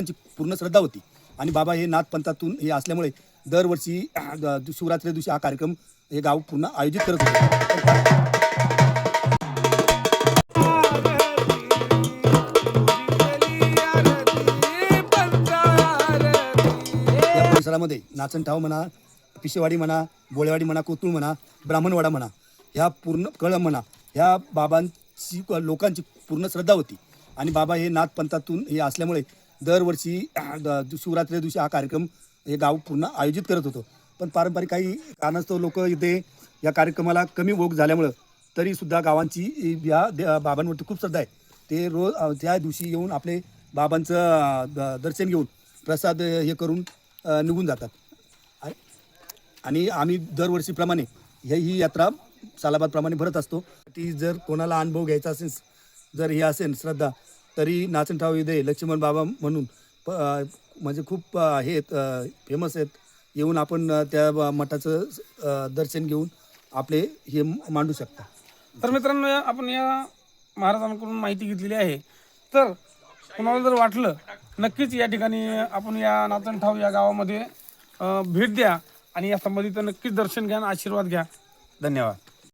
त्यांची पूर्ण श्रद्धा होती आणि बाबा हे नाथपंथातून हे असल्यामुळे दरवर्षी शिवरात्री दिवशी हा कार्यक्रम हे गाव पूर्ण आयोजित करत होते। या परिसरामध्ये नाचनठाव म्हणा, पिशेवाडी म्हणा, बोळेवाडी म्हणा, कोतुळ म्हणा, ब्राह्मणवाडा म्हणा, ह्या पूर्ण कळम म्हणा, ह्या बाबांची लोकांची पूर्ण श्रद्धा होती आणि बाबा हे नाथपंथातून हे असल्यामुळे दरवर्षी शिवरात्री दिवशी हा कार्यक्रम हे गाव पूर्ण आयोजित करत होतो। पण पारंपरिक काही कारणास्तव लोक इथे या कार्यक्रमाला कमी ओघ झाल्यामुळं तरीसुद्धा गावांची या बाबांवरती खूप श्रद्धा आहे। ते रोज त्या दिवशी येऊन आपले बाबांचं दर्शन घेऊन प्रसाद हे करून निघून जातात आणि आम्ही दरवर्षीप्रमाणे ही यात्रा सालाबादप्रमाणे भरत असतो। ती जर कोणाला अनुभव घ्यायचा असेल, जर हे असेल श्रद्धा, तरी नाचनठाव इथे लक्ष्मण बाबा म्हणून म्हणजे खूप हे फेमस आहेत। येऊन आपण त्या मठाचं दर्शन घेऊन आपले हे मांडू शकता। तर मित्रांनो, आपण या महाराजांकडून माहिती घेतलेली आहे। तर कुणाला जर वाटलं, नक्कीच या ठिकाणी आपण या नाचनठाव या गावामध्ये भेट द्या आणि या संबंधित नक्कीच दर्शन घ्या आणि आशीर्वाद घ्या। धन्यवाद।